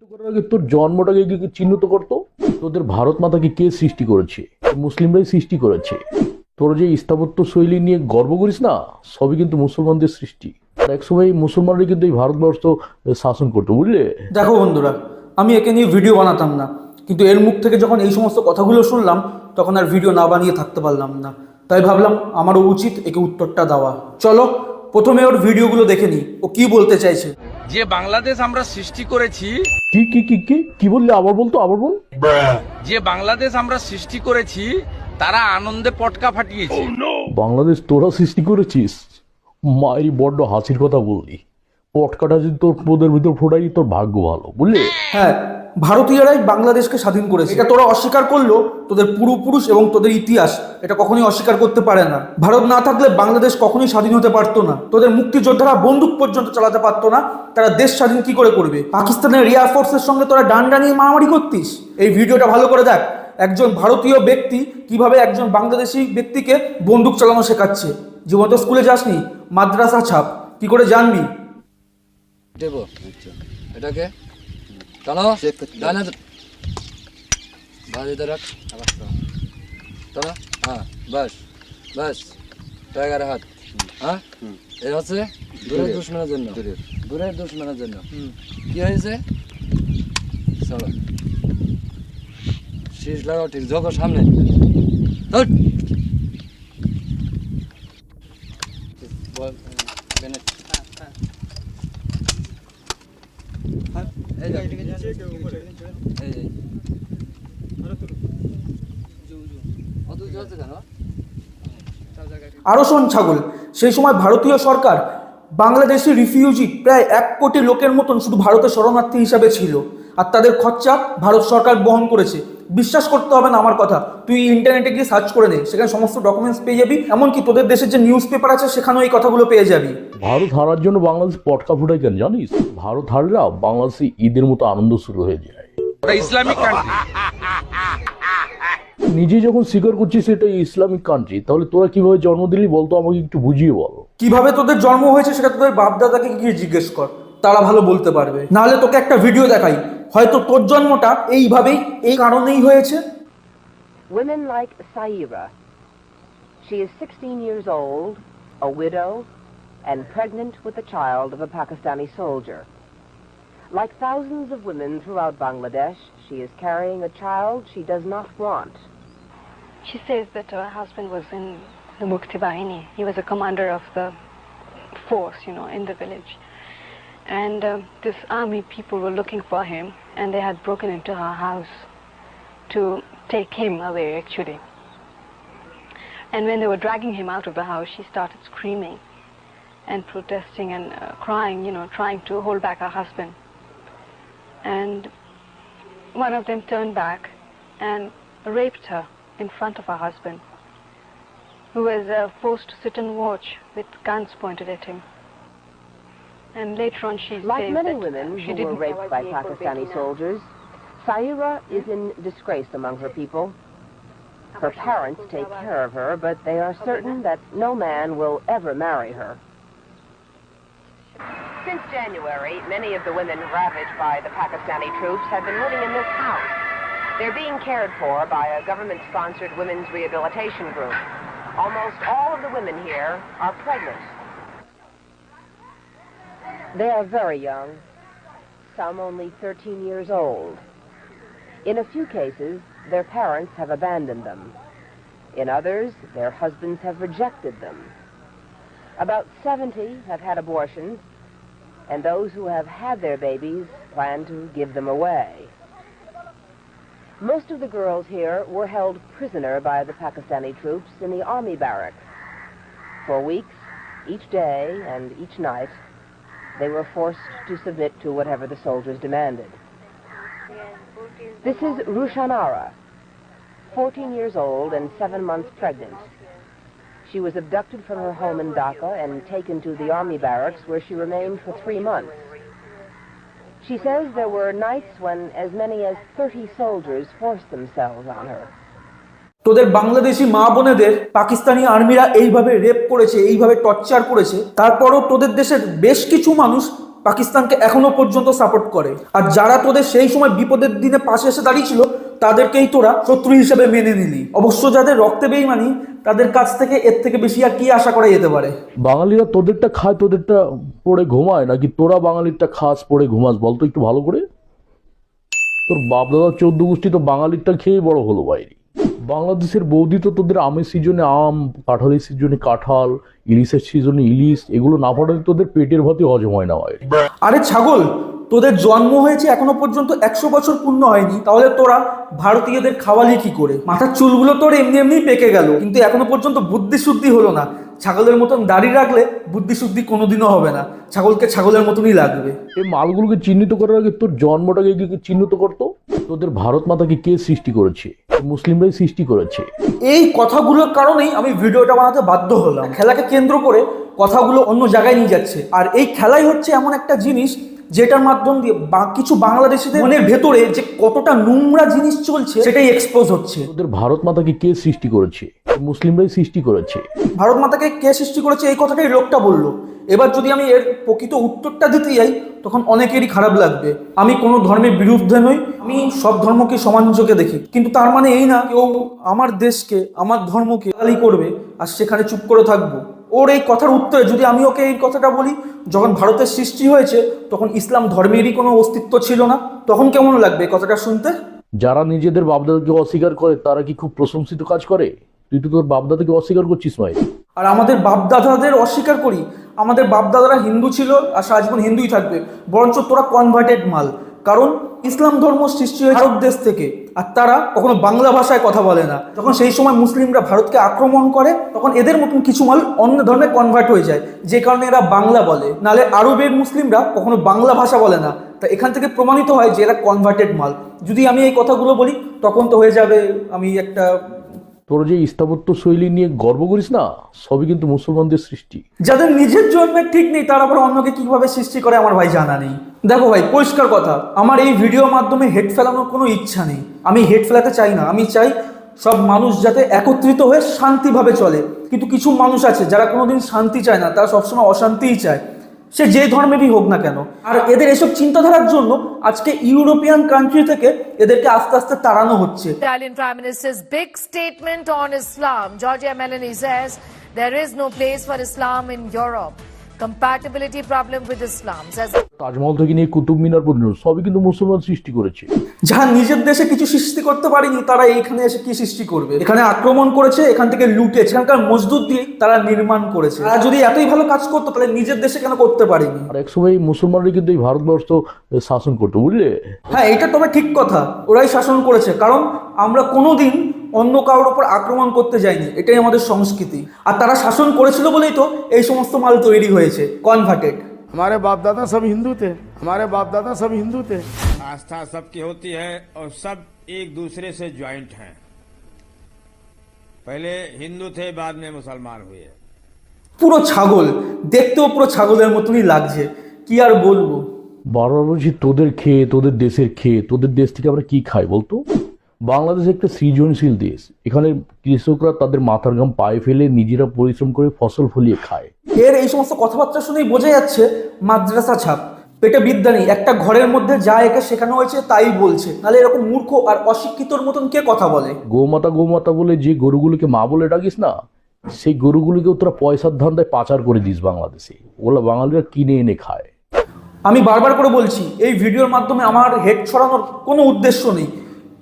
করার আগে তোর জন্মটাকে কি চিহ্নিত করতো। তোদের ভারত মাতাকে কে সৃষ্টি করেছে? মুসলিমরাই সৃষ্টি করেছে। তোর যে স্থাপত্য শৈলী নিয়ে গর্ব করিস না, সবই কিন্তু মুসলমানদের সৃষ্টি। আর একসময় মুসলমানরাই কিন্তু এই ভারতবর্ষ শাসন করতো, বুঝলে? দেখো বন্ধুরা, আমি একে নিয়ে ভিডিও বানাতাম না, কিন্তু এর মুখ থেকে যখন এই সমস্ত কথাগুলো শুনলাম তখন আর ভিডিও না বানিয়ে থাকতে পারলাম না। তাই ভাবলাম আমারও উচিত একে উত্তরটা দেওয়া। চলো প্রথমে ওর ভিডিওগুলো দেখে নিই, ও কি বলতে চাইছে। যে বাংলাদেশ আমরা সৃষ্টি করেছি, কি কি কি কি কি বললে? আবার বলতো, আবার বল। যে বাংলাদেশ আমরা সৃষ্টি করেছি তারা আনন্দে পটকা ফাটিয়েছে। বাংলাদেশ তোরা সৃষ্টি করেছিস? মায়েরই বড্ড হাসির কথা বললি। পটকাটা যদি তোর পোদের ভিতর ফোটাই, তোর ভাগ্য ভালো, বুঝলে? হ্যাঁ, ভারতীয়রাই বাংলাদেশকে স্বাধীন করেছে, এটা তোরা অস্বীকার করলো তোদের পূর্বপুরুষ এবং তোদের ইতিহাস এটা কখনোই অস্বীকার করতে পারে না। ভারত না থাকলে বাংলাদেশ কখনোই স্বাধীন হতে পারতো না। তোদের মুক্তিযোদ্ধারা বন্দুক পর্যন্ত চালাতে পারতো না, তারা দেশ স্বাধীন কি করে করবে? পাকিস্তানের এয়ার ফোর্সের সঙ্গে তোরা ডান্ডা নিয়ে মারামারি করতিস। এই ভিডিওটা ভালো করে দেখ, একজন ভারতীয় ব্যক্তি কিভাবে একজন বাংলাদেশি ব্যক্তিকে বন্দুক চালানো শেখাচ্ছে। জীবন তো স্কুলে যাসনি, মাদ্রাসা ছাপ, কি করে জানবি? দেবো এটাকে টানো ডানে বাজে রাখ টানো। হ্যাঁ বাস বাস টাইগার হাত। হ্যাঁ এর হচ্ছে দূরের দুশ্মনের জন্য, দূরের দুশ্মনের জন্য। কি হয়েছে? চলো শীষ লাগাও, ঠিক জগো সামনে। আরও শোন ছাগল, সেই সময় ভারতীয় সরকার বাংলাদেশি রিফিউজি প্রায় 1 কোটি লোকের মতন শুধু ভারতের শরণার্থী হিসাবে ছিল, আর তাদের খরচা ভারত সরকার বহন করেছে। বিশ্বাস করতে হবে না আমার কথা, তুই ইন্টারনেটে গিয়ে সার্চ করে নে, সেখানে সমস্ত ডকুমেন্টস পেয়ে যাবি। এমনকি তোদের দেশের যে নিউজ পেপার আছে সেখানেও এই কথাগুলো পেয়ে যাবি। ভারত হারার জন্য বাংলাদেশ পটকা ফুটায় কেন জানিস? ভারত হারলে বাংলাদেশে ঈদের মতো আনন্দ শুরু হয়ে যায়। ওটা ইসলামিক কান্ট্রি। নিজে যখন স্বীকার করছিস এটা ইসলামিক কান্ট্রি, তাহলে তোরা কিভাবে জন্ম দিলি বলতো? আমাকে একটু বুঝিয়ে বল। কিভাবে তোদের জন্ম হয়েছে সেটা তোদের বাপ দাদাকে গিয়ে জিজ্ঞেস কর, তারা ভালো বলতে পারবে। নাহলে তোকে একটা ভিডিও দেখাই, হয়তো তোর জন্মটা এইভাবেই, এই কারণেই হয়েছে। Women like Saira. She is 16 years old, a widow, and pregnant with the child of a Pakistani soldier. Like thousands of women throughout Bangladesh, she is carrying a child she does not want. She says that her husband was in the Mukti Bahini. He was a commander of the force, in the village. And this army people were looking for him, and they had broken into her house to take him away, actually. And when they were dragging him out of the house, she started screaming and protesting and crying, trying to hold back her husband. And one of them turned back and raped her in front of her husband, who was forced to sit and watch with guns pointed at him. And later on she Like says many that women she who were didn't raped by Pakistani soldiers, Saira is in disgrace among her people. Her parents take care of her, but they are certain that no man will ever marry her. Since January, many of the women ravaged by the Pakistani troops have been living in this house. They're being cared for by a government-sponsored women's rehabilitation group. Almost all of the women here are pregnant. They are very young, some only 13 years old. In a few cases, their parents have abandoned them. In others, their husbands have rejected them. About 70 have had abortions, and those who have had their babies plan to give them away. Most of the girls here were held prisoner by the Pakistani troops in the army barracks. For weeks, each day and each night, they were forced to submit to whatever the soldiers demanded. This is Rushanara, 14 years old and 7 months pregnant. She was abducted from her home in Dhaka and taken to the army barracks where she remained for 3 months. She says there were nights when as many as 30 soldiers forced themselves on her. তোদের বাংলাদেশি মা বোনেদের পাকিস্তানি আর্মিরা এইভাবে rape করেছে, এইভাবে torture করেছে, তারপরও তোদের দেশের বেশ কিছু মানুষ পাকিস্তানকে এখনো পর্যন্ত সাপোর্ট করে। আর যারা তোদের সেই সময় বিপদের দিনে পাশে এসে দাঁড়িয়েছিল তাদেরকেই তোরা শত্রু হিসেবে মেনে নিলি। অবশ্য যাদের রক্তে বেইমানি তাদের কাছ থেকে এর থেকে বেশি আর কি আশা করা যেতে পারে? বাঙালিরা তোদেরটা খায় তোদেরটা পড়ে ঘুমায়, নাকি তোরা বাঙালিরটা খাস পড়ে ঘুমাস বলতো একটু ভালো করে? তোর বাপদাদা 14 গোষ্ঠী তো বাঙালিরটা খেয়ে বড় হলো বাইরে। বাংলাদেশের বৌদি তো তোদের আমের সিজনে আম, কাঁঠালের সিজনে কাঁঠাল, ইলিশের সিজনে ইলিশ, এগুলো না পাঠালে তোদের পেটের ভাতই হজম হয় না বাইরে। আরে ছাগল, তোদের জন্ম হয়েছে এখনো পর্যন্ত 100 বছর পূর্ণ হয়নি, তাহলে তোরা ভারতীয়দের খাওয়ালি কি করে? মাথার চুলগুলো তোর এমনি এমনি পেকে গেল, কিন্তু এখনো পর্যন্ত বুদ্ধি শুদ্ধি হলো না। ছাগলের মতন দাড়ি রাখলে বুদ্ধি শুদ্ধি কোনোদিনও হবে না, ছাগলকে ছাগলের মতনই লাগবে। এই মালগুলোকে চিহ্নিত করার আগে তোর জন্মটাকে কি চিহ্নিত করতো? তোদের ভারত মাতাকে কে সৃষ্টি করেছে? মুসলিমরাই সৃষ্টি করেছে। এই কথাগুলোর কারণেই আমি ভিডিওটা বানাতে বাধ্য হলাম। খেলাকে কেন্দ্র করে কথাগুলো অন্য জায়গায় নিয়ে যাচ্ছে, আর এই খেলাই হচ্ছে এমন একটা জিনিস যেটার মাধ্যম দিয়ে কিছু বাংলাদেশিদের মনের ভেতরে যে কতটা নোংরা জিনিস চলছে সেটাই এক্সপোজ হচ্ছে। তোদের ভারত মাতাকে কে সৃষ্টি করেছে? মুসলিমরাই সৃষ্টি করেছে। ভারত মাতাকে কে সৃষ্টি করেছে এই কথাটাই লোকটা বললো। এবার যদি আমি এর প্রকৃত উত্তরটা দিতে যাই তখন অনেকেরই খারাপ লাগবে। আমি কোনো ধর্মের বিরুদ্ধে নই, আমি সব ধর্মকে সমান চোখে দেখি, কিন্তু তার মানে এই না কেউ আমার দেশকে আমার ধর্মকে গালি করবে আর সেখানে চুপ করে থাকবো। ওর এই কথার উত্তরে যদি আমি ওকে এই কথাটা বলি, যখন ভারতের সৃষ্টি হয়েছে তখন ইসলাম ধর্মেরই কোনো অস্তিত্ব ছিল না, তখন কেমন লাগবে কথাটা শুনতে? যারা নিজেদের বাপদাদাকে অস্বীকার করে তারা কি খুব প্রশংসিত কাজ করে? তুই তো তোর বাপদাদাকে অস্বীকার করছিস ভাই। আর আমাদের বাপদাদাদের অস্বীকার করি? আমাদের বাপদাদারা হিন্দু ছিল আর সারাজীবন হিন্দুই থাকবে, বরঞ্চ তোরা কনভার্টেড মাল। কারণ ইসলাম ধর্ম সৃষ্টি হয়েছে ভারত দেশ থেকে, আর তারা কখনো বাংলা ভাষায় কথা বলে না। যখন সেই সময় মুসলিমরা ভারতকে আক্রমণ করে তখন এদের মতন কিছু মাল অন্য ধর্মে কনভার্ট হয়ে যায়, যে কারণে এরা বাংলা বলে। নালে আরবের মুসলিমরা কখনো বাংলা ভাষা বলে না। তা এখান থেকে প্রমাণিত হয় যে এরা কনভার্টেড মাল। যদি আমি এই কথাগুলো বলি তখন তো হয়ে যাবে আমি একটা। তোর যে স্থাপত্য শৈলী নিয়ে গর্ব করিস না, সবই কিন্তু মুসলমানদের সৃষ্টি। যাদের নিজের জন্মের ঠিক নেই তারা আবার অন্যকে কিভাবে সৃষ্টি করে আমার ভাই জানা নেই। দেখো ভাই, পরিষ্কার কথা, আমার এই ভিডিওর মাধ্যমে হেড ফেলানোর কোনো ইচ্ছা নেই। আমি হেড ফেলাতে চাই না, আমি চাই সব মানুষ যাতে একত্রিত হয়ে শান্তিভাবে চলে। কিন্তু কিছু মানুষ আছে যারা কোনোদিন শান্তি চায় না, তারা সবসময় অশান্তিই চায়, সে যে ধর্মেরই হোক না কেন। আর এদের এসব চিন্তাধারার জন্য আজকে ইউরোপিয়ান কান্ট্রি থেকে এদেরকে আস্তে আস্তে তাড়ানো হচ্ছে। Italian Prime Minister's big statement on Islam. Giorgia Meloni says there is no place for Islam in Europe. Compatibility problem with Islam. Says Taj Mahal থেকে নিয়ে কুতুব মিনার পর্যন্ত সবই কিন্তু মুসলমান সৃষ্টি করেছে। যারা নিজের দেশে কিছু সৃষ্টি করতে পারেনি তারা এইখানে এসে কি সৃষ্টি করবে? এখানে আক্রমণ করেছে, এখান থেকে লুটেছে, এখানকার মজদুর দিয়ে তারা নির্মাণ করেছে। আর যদি এতই ভালো কাজ করতো তাহলে নিজের দেশে কেন করতে পারেনি? আর একসময় মুসলমানরা কিন্তু এই ভারতবর্ষ শাসন করতো, বুঝলে? হ্যাঁ, এটা তবে ঠিক কথা, ওরাই শাসন করেছে, কারণ আমরা কোনোদিন অন্য কারোর উপর আক্রমণ করতে যাইনি, এটাই আমাদের সংস্কৃতি। আর তারা শাসন করেছিল বলেই তো এই সমস্ত মাল তৈরি হয়েছে কনভার্টেড। हमारे बाप दादा सब हिंदू थे, हमारे बाप दादा सब हिंदू थे। आस्था सबकी होती है और सब एक दूसरे से ज्वाइंट हैं। पहले हिंदू थे, बाद में मुसलमान हुए। পুরো ছাগল, দেখতেও পুরো ছাগলের মতনই লাগছে, কি আর বলবো। বারবার বলছি তোদের খেয়ে, তোদের দেশের খেয়ে, তোদের দেশ থেকে আমরা কি খাই বলতো? বাংলাদেশ একটা সৃজনশীল দেশ, এখানে কৃষকরা তাদের মাথার ঘাম পায়ে ফেলে নিজেরা পরিশ্রম করে ফসল ফলিয়ে খায়। এর এই সমস্ত কথাবার্তা শুনেই বোঝা যাচ্ছে মাদ্রাসা ছাপ, পেটে বিদ্যা নেই, একটা ঘরের মধ্যে যা একে শেখানো হয়েছে তাই বলছে। নাহলে এরকম মূর্খ আর অশিক্ষিতর মতন কে কথা বলে? গোমাতা গোমাতা বলে যে গরুগুলোকে মা বলে ডাকিস না, সেই গরুগুলোকেও তোরা পয়সার ধান্দায় পাচার করে দিস বাংলাদেশে, ওগুলো বাঙালিরা কিনে এনে খায়। আমি বারবার করে বলছি এই ভিডিওর মাধ্যমে আমার হেড ছড়ানোর কোনো উদ্দেশ্য নেই,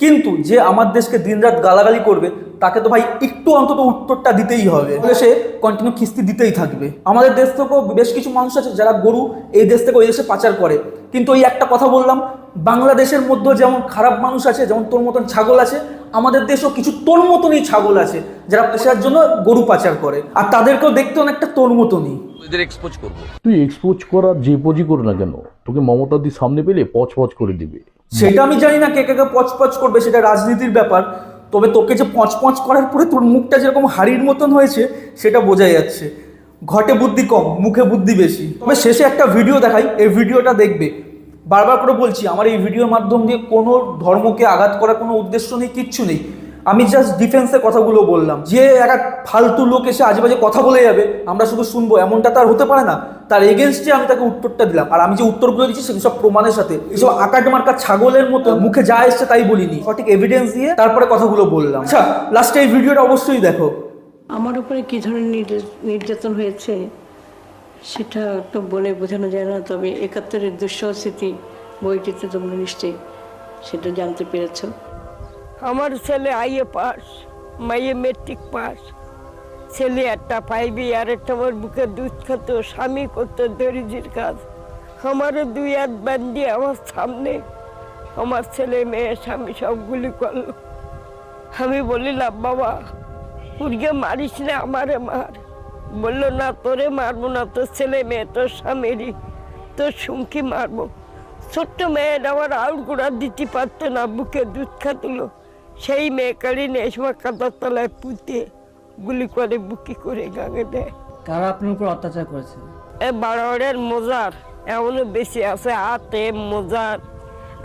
কিন্তু যে আমার দেশকে দিনরাত গালাগালি করবে তাকে তো ভাই একটু অন্তত উত্তরটা দিতেই হবে, তাহলে সে কন্টিনিউ খিস্তি দিতেই থাকবে। আমাদের দেশ থেকেও বেশ কিছু মানুষ আছে যারা গরু এই দেশ থেকে ওই দেশে পাচার করে, কিন্তু ওই একটা কথা বললাম, বাংলাদেশের মধ্যে যেমন খারাপ মানুষ আছে, যেমন তোর মতন ছাগল আছে, আমাদের দেশেও কিছু তোর মতনই ছাগল আছে যারা পেশার জন্য গরু পাচার করে, আর তাদেরকেও দেখতে অনেকটা তোর মতনই। এদের এক্সপোজ করব। তুই এক্সপোজ করার যে পজি করে না কেন, তোকে মমতা দি সামনে পেলে পচ পচ করে দিবে। সেটা আমি জানি না কে কে পচ করবে, সেটা রাজনীতির ব্যাপার। তবে তোকে যে পচ করার পরে তোর মুখটা যেরকম হাড়ির মতন হয়েছে সেটা বোঝা যাচ্ছে। ঘটে বুদ্ধি কম, মুখে বুদ্ধি বেশি। তবে শেষে একটা ভিডিও দেখাই, এই ভিডিওটা দেখবে। বারবার করে বলছি আমার এই ভিডিওর মাধ্যম দিয়ে কোনো ধর্মকে আঘাত করার কোনো উদ্দেশ্য নেই, কিচ্ছু নেই। আমি জাস্ট ডিফেন্সের কথাগুলো বললাম। যে একটা ফালতু লোক এসে আজেবাজে কথা বলে যাবে, আমরা শুধু শুনবো, এমনটা তার হতে পারে না। তার এগেনস্টে আমি তাকে উত্তরটা দিলাম। আর আমি যে উত্তরগুলো দিচ্ছি সেগুলো সব প্রমাণের সাথে, এইসব আকাট মার্কা ছাগলের মতো মুখে যা এসছে তাই বলিনি, সঠিক এভিডেন্স দিয়ে তারপরে কথাগুলো বললাম। আচ্ছা, লাস্টে এই ভিডিওটা অবশ্যই দেখো। আমার উপরে কী ধরনের নির্যাতন হয়েছে সেটা তো বলে বোঝানো যায় না, তবে ৭১-এর দুঃসহ স্মৃতি বইটিতে তোমরা নিশ্চয়ই সেটা জানতে পেরেছ। আমার ছেলে আইএ পাস, মাইয়ে মেট্রিক পাস, ছেলে একটা পাইবি, আর একটা আমার বুকে দুধ খেত, স্বামী করতো দরিদ্রের কাজ। আমারও 2 হাত বান্ধি আমার সামনে আমার ছেলে মেয়ে স্বামী সবগুলি করলো। আমি বলিলাম বাবা পুরগে মারিস না, আমারে মার। বললো না তোরে মারবো না, তোর ছেলে মেয়ে তোর স্বামীরই, তোর সুমকি মারবো। ছোট্ট মেয়েটা আমার আউট গোড়া দিতে পারতো না, বুকে দুধ খাতুলো। সেই মেয়েকারই নেই সময় কাদার তলায় পুঁতে গুলি করে বুকি করে গাঙে দেয়। কারা আপনার উপর অত্যাচার করেছে? এ বারোয়ারের মোজার এমনও বেশি আছে, হাতে মোজার,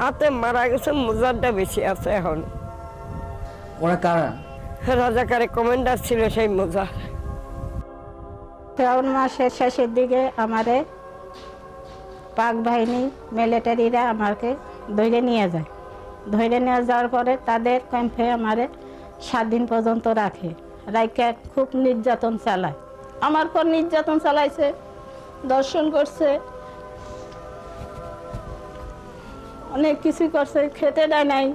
হাতে মারা গেছে, মোজারটা বেশি আছে এখন। ওরা কারা? রাজাকারে কমান্ডার ছিল সেই মোজার। শ্রাবণ মাসের শেষের দিকে আমাদের পাক বাহিনী মিলিটারিরা আমাকে ধরে নিয়ে যায়। ধরে নিয়ে যাওয়ার পরে তাদের ক্যাম্পে আমারে 7 দিন পর্যন্ত রাখে, রাইকে খুব নির্যাতন চালায়। আমার পর নির্যাতন চালাইছে, দর্শন করছে, অনেক কিছু করছে, খেতে দেয় নাই।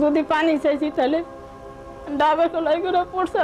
যদি পানি চাইছি তাহলে ডাবে কলাই করে পড়ছে।